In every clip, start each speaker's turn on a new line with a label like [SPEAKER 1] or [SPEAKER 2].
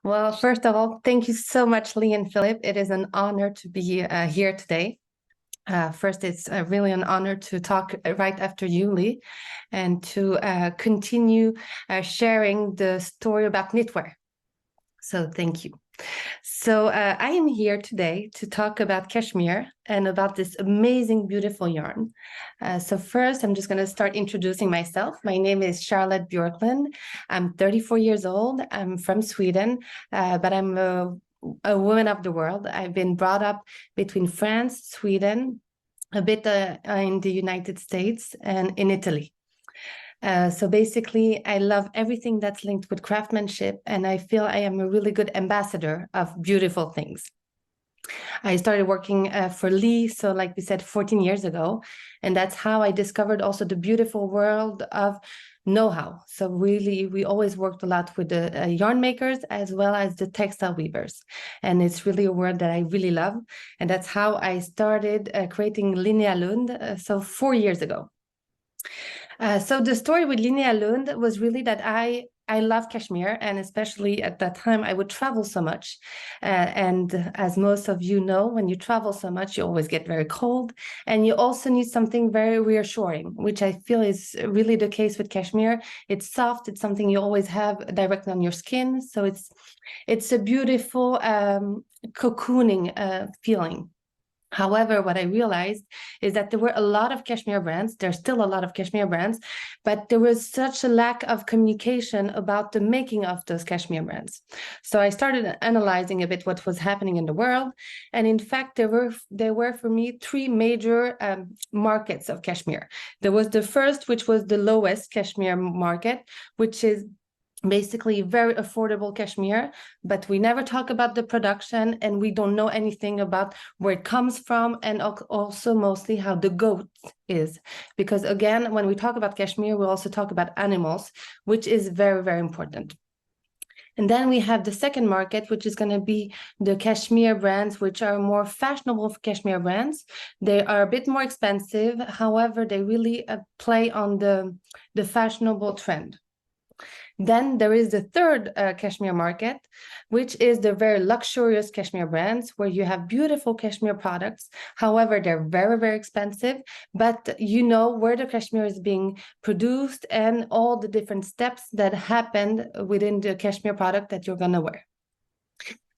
[SPEAKER 1] Well, first of all, thank you so much, Lee and Philip. It is an honor to be here today. First, it's really an honor to talk right after you, Lee, and to continue sharing the story about knitwear. So thank you. So I am here today to talk about cashmere and about this amazing, beautiful yarn. So first, I'm just going to start introducing myself. My name is Charlotte Björklund. I'm 34 years old. I'm from Sweden, but I'm a woman of the world. I've been brought up between France, Sweden, a bit in the United States, and in Italy. So basically, I love everything that's linked with craftsmanship, and I feel I am a really good ambassador of beautiful things. I started working for Lee, so like we said, 14 years ago, and that's how I discovered also the beautiful world of know-how. So really, we always worked a lot with the yarn makers as well as the textile weavers, and it's really a world that I really love, and that's how I started creating Linnea Lund, so 4 years ago. So the story with Linnea Lund was really that I love cashmere, and especially at that time I would travel so much. And as most of you know, when you travel so much, you always get very cold, and you also need something very reassuring, which I feel is really the case with cashmere. It's soft, it's something you always have directly on your skin, so it's a beautiful cocooning feeling. However, what I realized is that there were a lot of cashmere brands. There's still a lot of cashmere brands, but there was such a lack of communication about the making of those cashmere brands. So I started analyzing a bit what was happening in the world. And in fact, there were for me three major markets of cashmere. There was the first, which was the lowest cashmere market, which is basically very affordable cashmere, but we never talk about the production, and we don't know anything about where it comes from, and also mostly how the goat is, because again, when we talk about cashmere, we also talk about animals, which is very, very important. And then we have the second market, which is going to be the cashmere brands, which are more fashionable cashmere brands. They are a bit more expensive. However, they really play on the fashionable trend. Then there is the third cashmere market, which is the very luxurious cashmere brands, where you have beautiful cashmere products. However, they're very, very expensive, but you know where the cashmere is being produced and all the different steps that happened within the cashmere product that you're going to wear.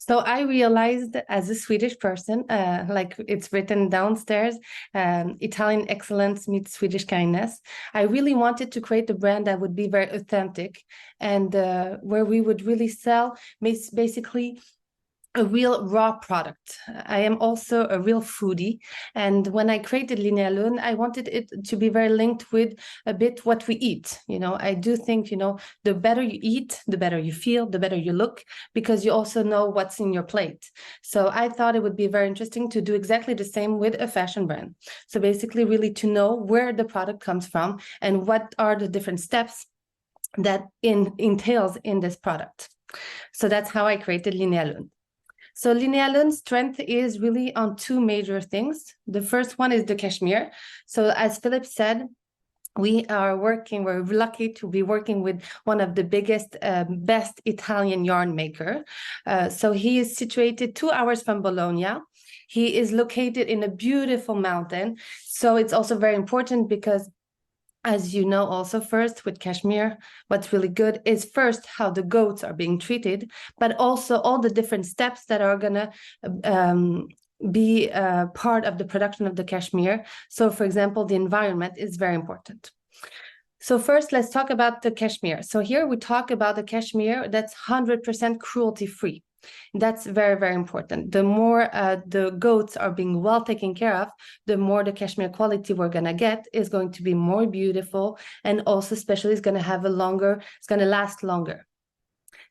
[SPEAKER 1] So I realized, as a Swedish person, like it's written downstairs, Italian excellence meets Swedish kindness. I really wanted to create a brand that would be very authentic, and where we would really sell basically a real raw product. I am also a real foodie, and when I created Linnea Lund, I wanted it to be very linked with a bit what we eat. You know, I do think, you know, the better you eat, the better you feel, the better you look, because you also know what's in your plate. So I thought it would be very interesting to do exactly the same with a fashion brand. So basically really to know where the product comes from and what are the different steps that entails in this product. So that's how I created Linnea Lund. So Linnea Lund's strength is really on two major things. The first one is the cashmere. So as Philip said, we're lucky to be working with one of the biggest, best Italian yarn maker. So he is situated 2 hours from Bologna. He is located in a beautiful mountain. So it's also very important because, as you know, also first with cashmere, what's really good is first how the goats are being treated, but also all the different steps that are going to be part of the production of the cashmere. So, for example, the environment is very important. So first, let's talk about the cashmere. So here we talk about the cashmere that's 100% cruelty-free. That's very, very important. The more the goats are being well taken care of, the more the cashmere quality we're going to get is going to be more beautiful, and also especially it's going to last longer.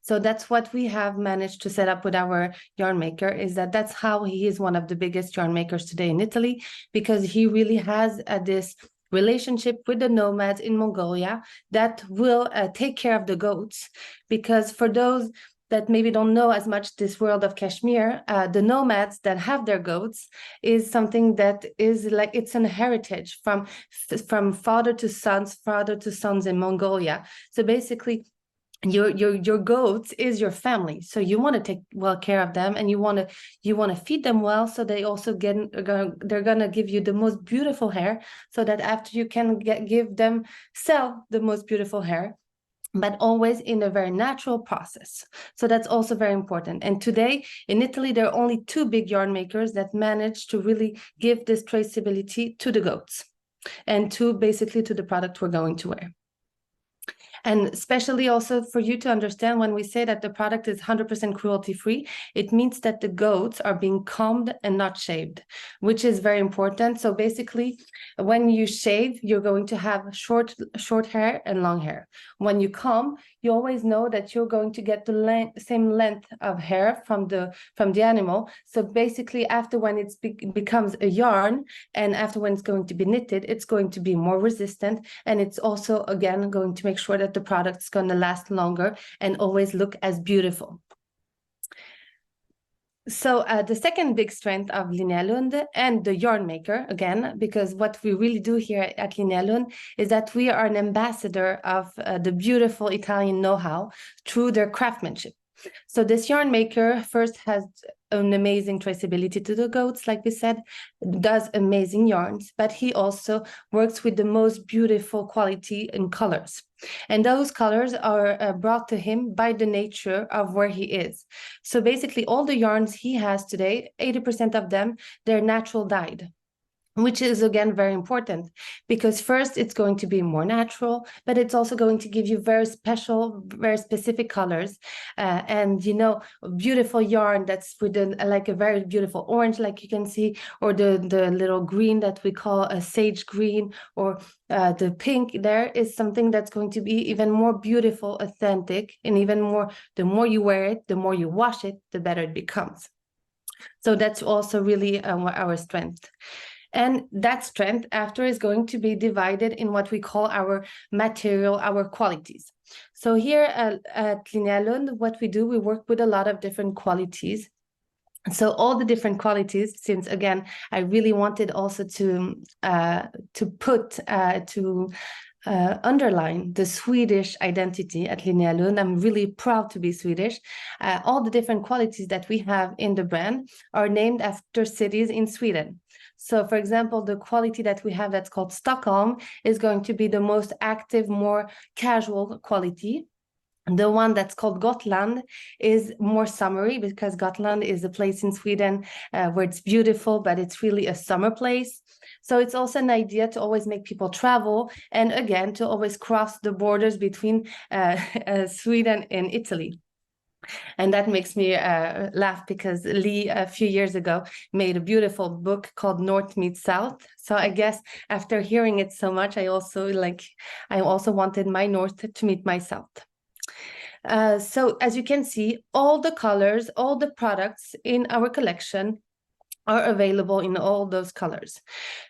[SPEAKER 1] So that's what we have managed to set up with our yarn maker, is that's how he is one of the biggest yarn makers today in Italy, because he really has this relationship with the nomads in Mongolia that will take care of the goats. Because for those that maybe don't know as much this world of cashmere, the nomads that have their goats is something that is like, it's an heritage from father to sons in Mongolia. So basically, your goats is your family, so you want to take well care of them, and you want to feed them well, so they also they're gonna give you the most beautiful hair, so that after you can sell the most beautiful hair, but always in a very natural process. So that's also very important. And today in Italy, there are only 2 big yarn makers that manage to really give this traceability to the goats and to basically to the product we're going to wear. And especially also for you to understand, when we say that the product is 100% cruelty-free, it means that the goats are being combed and not shaved, which is very important. So basically, when you shave, you're going to have short hair and long hair. When you comb, you always know that you're going to get the same length of hair from the animal. So basically, after when it becomes a yarn, and after when it's going to be knitted, it's going to be more resistant, and it's also again going to make sure that the product is going to last longer and always look as beautiful. So the second big strength of Linnea Lund and the yarn maker, again, because what we really do here at Linnea Lund is that we are an ambassador of the beautiful Italian know-how through their craftsmanship. So this yarn maker first has an amazing traceability to the goats, like we said, does amazing yarns, but he also works with the most beautiful quality and colors. And those colors are brought to him by the nature of where he is. So basically all the yarns he has today, 80% of them, they're natural dyed, which is again very important, because first it's going to be more natural, but it's also going to give you very special, very specific colors, and beautiful yarn that's with like a very beautiful orange, like you can see, or the little green that we call a sage green, or the pink. There is something that's going to be even more beautiful, authentic, and even more, the more you wear it, the more you wash it, the better it becomes. So that's also really our strength. And that strength after is going to be divided in what we call our material, our qualities. So here at Linnea Lund, what we do, we work with a lot of different qualities. So all the different qualities, since again, I really wanted also to underline the Swedish identity at Linnea Lund. I'm really proud to be Swedish. All the different qualities that we have in the brand are named after cities in Sweden. So for example, the quality that we have that's called Stockholm is going to be the most active, more casual quality. The one that's called Gotland is more summery, because Gotland is a place in Sweden where it's beautiful, but it's really a summer place. So it's also an idea to always make people travel, and again, to always cross the borders between Sweden and Italy. And that makes me laugh, because Lee, a few years ago, made a beautiful book called North Meets South. So I guess after hearing it so much, I also wanted my North to meet my South. So as you can see, all the colors, all the products in our collection are available in all those colors.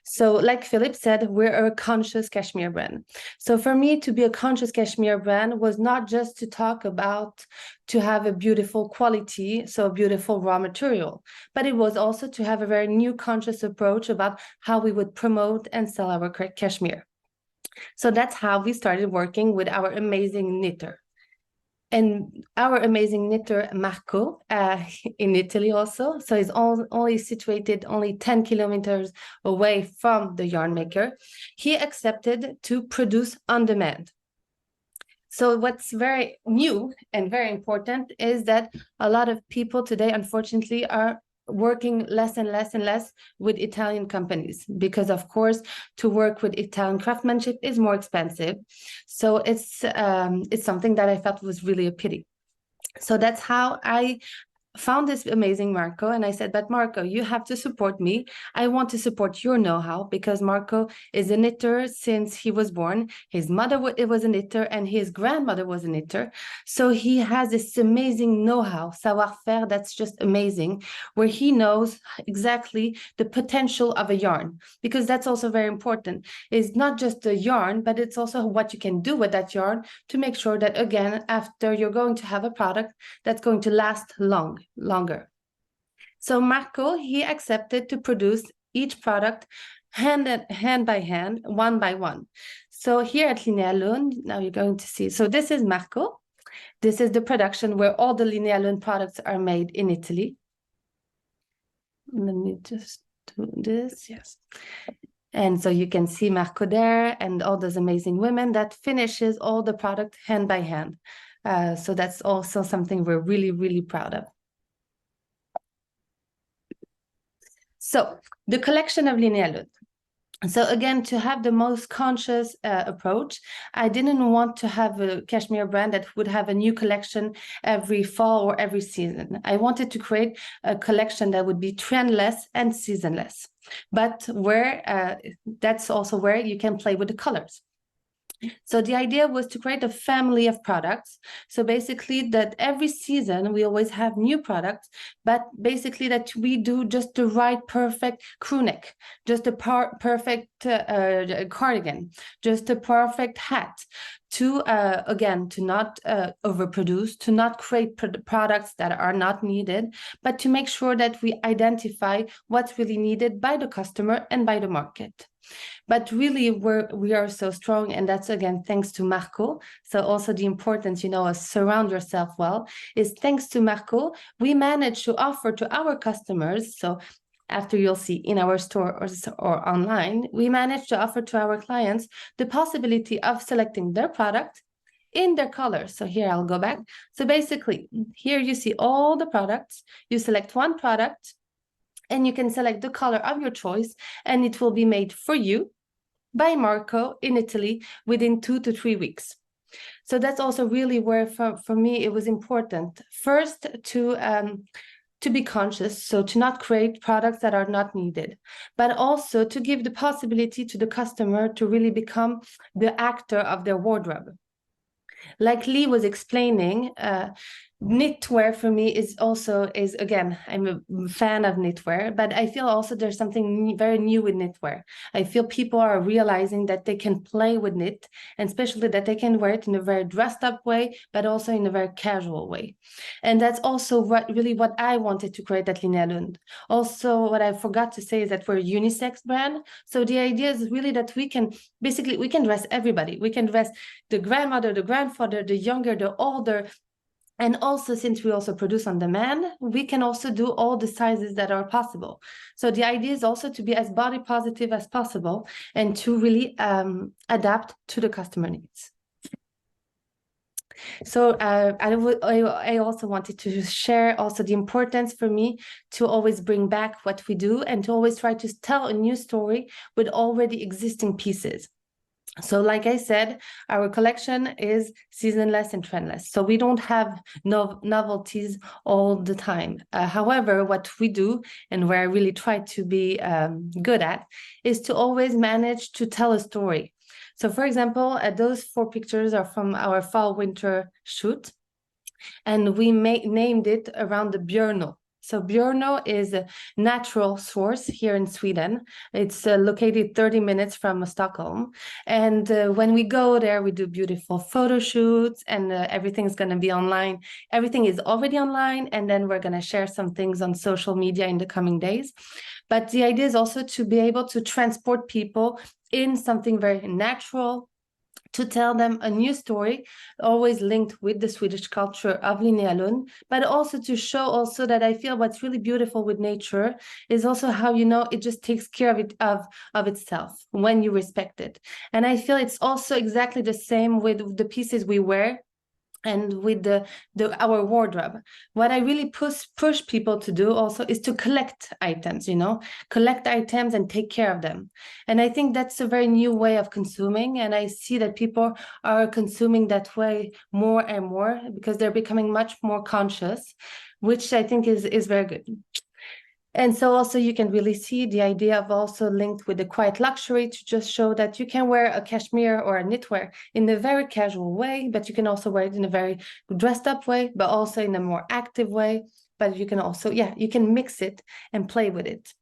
[SPEAKER 1] So like Philip said, we're a conscious cashmere brand. So for me, to be a conscious cashmere brand was not just to talk about to have a beautiful quality, so a beautiful raw material, but it was also to have a very new conscious approach about how we would promote and sell our cashmere. So that's how we started working with our amazing knitter. And our amazing knitter, Marco, in Italy also, so he's only situated only 10 kilometers away from the yarn maker, he accepted to produce on demand. So what's very new and very important is that a lot of people today, unfortunately, are working less and less and less with Italian companies, because of course to work with Italian craftsmanship is more expensive. So it's something that I felt was really a pity. So that's how I found this amazing Marco, and I said, but Marco, you have to support me. I want to support your know-how, because Marco is a knitter since he was born. His mother was a knitter, and his grandmother was a knitter. So he has this amazing know-how, savoir-faire, that's just amazing, where he knows exactly the potential of a yarn, because that's also very important. It's not just the yarn, but it's also what you can do with that yarn to make sure that, again, after you're going to have a product that's going to last longer. So Marco, he accepted to produce each product hand by hand, one by one. So here at Linnea Lund, now you're going to see, so this is Marco. This is the production where all the Linnea Lund products are made in Italy. Let me just do this, yes. And so you can see Marco there and all those amazing women that finishes all the product hand by hand. So that's also something we're really, really proud of. So the collection of Linnea Lund. So again, to have the most conscious approach, I didn't want to have a cashmere brand that would have a new collection every fall or every season. I wanted to create a collection that would be trendless and seasonless, but where that's also where you can play with the colors. So the idea was to create a family of products. So basically that every season we always have new products, but basically that we do just the right perfect crew neck, just a perfect cardigan, just a perfect hat, to again, to not overproduce, to not create products that are not needed, but to make sure that we identify what's really needed by the customer and by the market. But really, we are so strong, and that's again thanks to Marco. So also the importance, of surround yourself well, is thanks to Marco. We managed to offer to our customers, so after you'll see in our store or online, we managed to offer to our clients the possibility of selecting their product in their colors. So here I'll go back. So basically, here you see all the products. You select one product, and you can select the color of your choice, and it will be made for you by Marco in Italy within 2 to 3 weeks. So that's also really where, for me, it was important. First, to be conscious, so to not create products that are not needed, but also to give the possibility to the customer to really become the actor of their wardrobe. Like Lee was explaining, knitwear for me is again, I'm a fan of knitwear, but I feel also there's something very new with knitwear. I feel people are realizing that they can play with knit, and especially that they can wear it in a very dressed up way, but also in a very casual way. And that's also what I wanted to create at Linnea Lund. Also, what I forgot to say is that we're a unisex brand. So the idea is really that we can dress everybody. We can dress the grandmother, the grandfather, the younger, the older. And also, since we also produce on demand, we can also do all the sizes that are possible. So the idea is also to be as body positive as possible and to really adapt to the customer needs. So I also wanted to share also the importance for me to always bring back what we do and to always try to tell a new story with already existing pieces. So like I said, our collection is seasonless and trendless. So we don't have novelties all the time. However, what we do, and where I really try to be good at, is to always manage to tell a story. So for example, those 4 pictures are from our fall-winter shoot, and we named it around the Björklund. So Björklund is a natural source here in Sweden. It's located 30 minutes from Stockholm. And when we go there, we do beautiful photo shoots, and everything's going to be online. Everything is already online, and then we're going to share some things on social media in the coming days. But the idea is also to be able to transport people in something very natural, to tell them a new story, always linked with the Swedish culture of Linnea Lund, but also to show also that I feel what's really beautiful with nature is also how, it just takes care of itself when you respect it. And I feel it's also exactly the same with the pieces we wear and with our wardrobe. What I really push people to do also is to collect items, collect items and take care of them. And I think that's a very new way of consuming. And I see that people are consuming that way more and more because they're becoming much more conscious, which I think is very good. And so also you can really see the idea of also linked with the quiet luxury to just show that you can wear a cashmere or a knitwear in a very casual way, but you can also wear it in a very dressed up way, but also in a more active way. But you can also, you can mix it and play with it.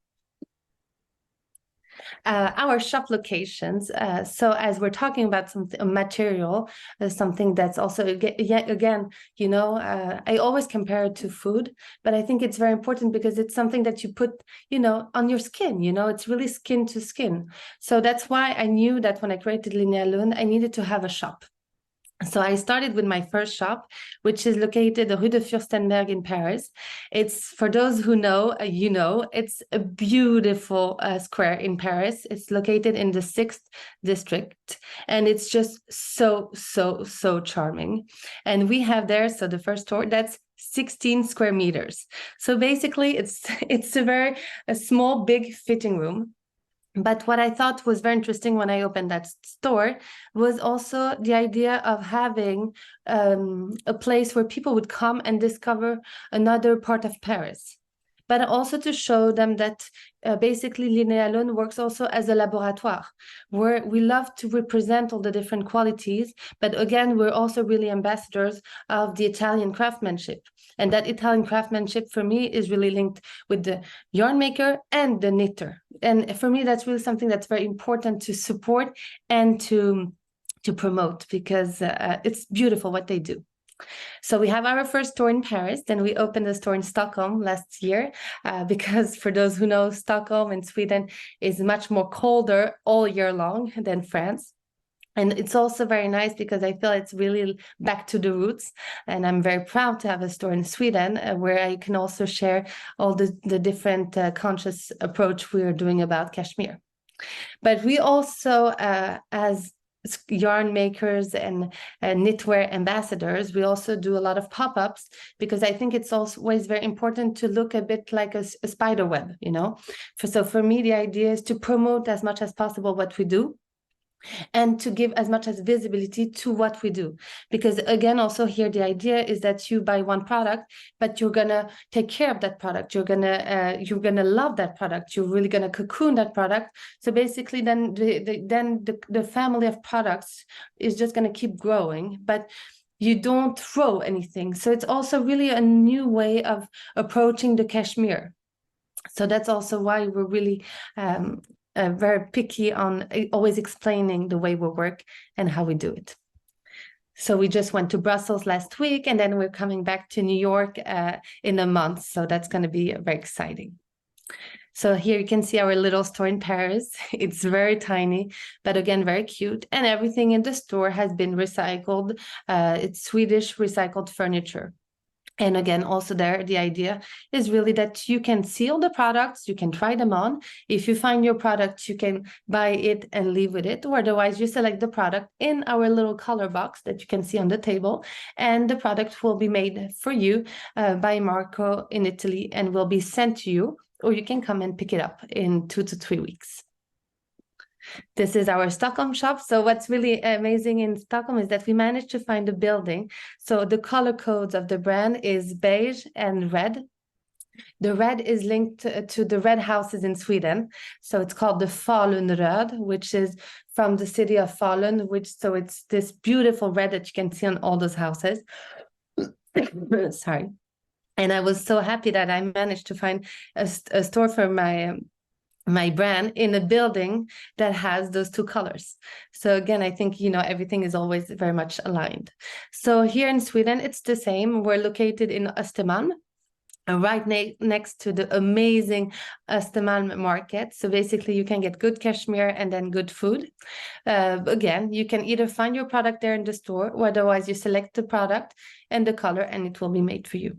[SPEAKER 1] Our shop locations. So as we're talking about a material, something that's also, again, I always compare it to food, but I think it's very important because it's something that you put, on your skin, it's really skin to skin. So that's why I knew that when I created Linnea Lund, I needed to have a shop. So I started with my first shop, which is located Rue de Furstenberg in Paris. It's, for those who know, it's a beautiful square in Paris. It's located in the 6th district, and it's just so charming. And we have there, so the first store, that's 16 square meters. So basically it's a small, big fitting room. But what I thought was very interesting when I opened that store was also the idea of having a place where people would come and discover another part of Paris, but also to show them that basically Linnea Lund works also as a laboratoire, where we love to represent all the different qualities, but again, we're also really ambassadors of the Italian craftsmanship. And that Italian craftsmanship for me is really linked with the yarn maker and the knitter. And for me, that's really something that's very important to support and to promote, because it's beautiful what they do. So we have our first store in Paris, then we opened a store in Stockholm last year, because for those who know, Stockholm in Sweden is much more colder all year long than France. And it's also very nice because I feel it's really back to the roots. And I'm very proud to have a store in Sweden where I can also share all the different conscious approach we are doing about cashmere. But we also, as yarn makers and knitwear ambassadors, we also do a lot of pop-ups, because I think it's always very important to look a bit like a spider web, So for me, the idea is to promote as much as possible what we do, and to give as much as visibility to what we do. Because again, also here, the idea is that you buy one product, but you're gonna take care of that product. You're gonna love that product. You're really gonna cocoon that product. So basically, then the family of products is just gonna keep growing, but you don't throw anything. So it's also really a new way of approaching the cashmere. So that's also why we're really very picky on always explaining the way we work and how we do it. So we just went to Brussels last week, and then we're coming back to New York in a month. So that's going to be very exciting. So here you can see our little store in Paris. It's very tiny, but again, very cute. And everything in the store has been recycled. It's Swedish recycled furniture. And again, also there, the idea is really that you can see all the products, you can try them on. If you find your product, you can buy it and leave with it, or otherwise you select the product in our little color box that you can see on the table, and the product will be made for you by Marco in Italy and will be sent to you, or you can come and pick it up in 2 to 3 weeks. This is our Stockholm shop. So what's really amazing in Stockholm is that we managed to find a building. So the color codes of the brand is beige and red. The red is linked to the red houses in Sweden. So it's called the Falunröd, which is from the city of Falun, so it's this beautiful red that you can see on all those houses. Sorry. And I was so happy that I managed to find a store for my brand in a building that has those two colors. So again, I think, everything is always very much aligned. So here in Sweden, it's the same. We're located in Östermalm, right next to the amazing Östermalm market. So basically you can get good cashmere and then good food. Again, you can either find your product there in the store, or otherwise you select the product and the color and it will be made for you.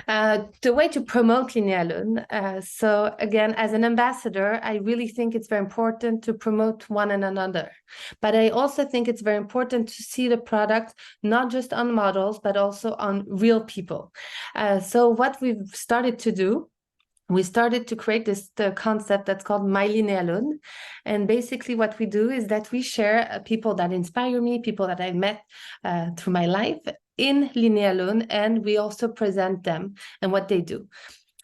[SPEAKER 1] The way to promote Linnea Lund. So again, as an ambassador, I really think it's very important to promote one and another. But I also think it's very important to see the product, not just on models, but also on real people. So what we've started to do, we started to create the concept that's called My Linnea Lund. And basically what we do is that we share people that inspire me, people that I met through my life in Linnea Lund, and we also present them and what they do.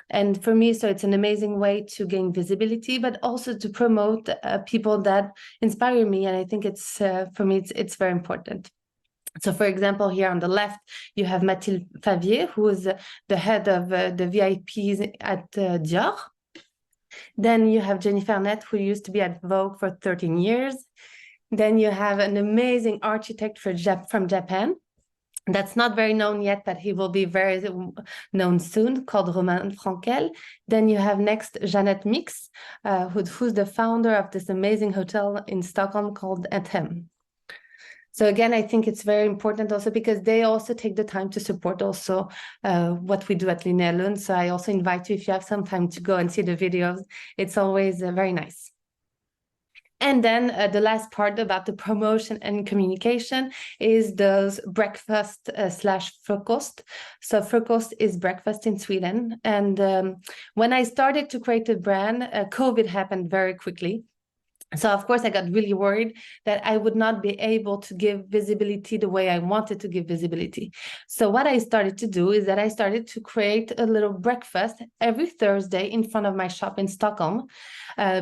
[SPEAKER 1] And for me, so it's an amazing way to gain visibility, but also to promote people that inspire me. And I think it's, for me, it's very important. So for example, here on the left, you have Mathilde Favier, who is the head of the VIPs at Dior. Then you have Jennifer Nett, who used to be at Vogue for 13 years. Then you have an amazing architect from Japan. That's not very known yet, but he will be very known soon, called Romain Frankel. Then you have next Jeannette Mix, who's the founder of this amazing hotel in Stockholm called Ethem. So again, I think it's very important also because they also take the time to support also what we do at Linnea Lund. So I also invite you, if you have some time, to go and see the videos. It's always very nice. And then the last part about the promotion and communication is those breakfast slash frukost. So frukost is breakfast in Sweden. And when I started to create a brand, COVID happened very quickly. So of course I got really worried that I would not be able to give visibility the way I wanted to give visibility. So what I started to do is that I started to create a little breakfast every Thursday in front of my shop in Stockholm,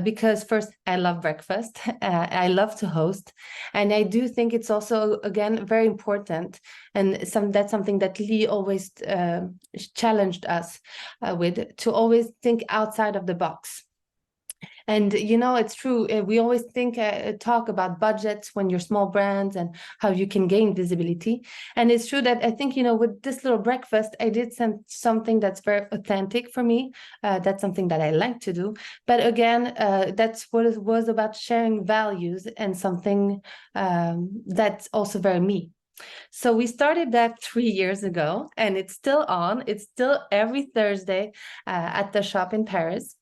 [SPEAKER 1] because first, I love breakfast. I love to host. And I do think it's also, again, very important. And that's something that Lee always challenged us with, to always think outside of the box. And, you know, it's true. We always talk about budgets when you're small brands and how you can gain visibility. And it's true that I think, you know, with this little breakfast, I did something that's very authentic for me. That's something that I like to do. But again, that's what it was about, sharing values and something that's also very me. So we started that 3 years ago, and it's still on. It's still every Thursday at the shop in Paris.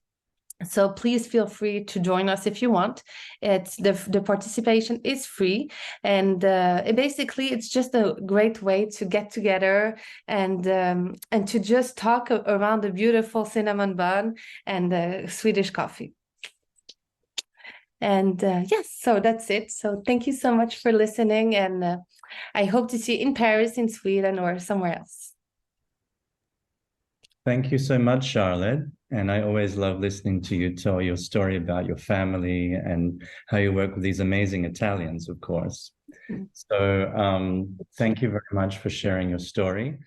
[SPEAKER 1] So please feel free to join us if you want. It's the participation is free, and basically it's just a great way to get together and to just talk around the beautiful cinnamon bun and Swedish coffee. And yes, so that's it. So thank you so much for listening, and I hope to see you in Paris, in Sweden, or somewhere else.
[SPEAKER 2] Thank you so much, Charlotte. And I always love listening to you tell your story about your family and how you work with these amazing Italians, of course. So thank you very much for sharing your story.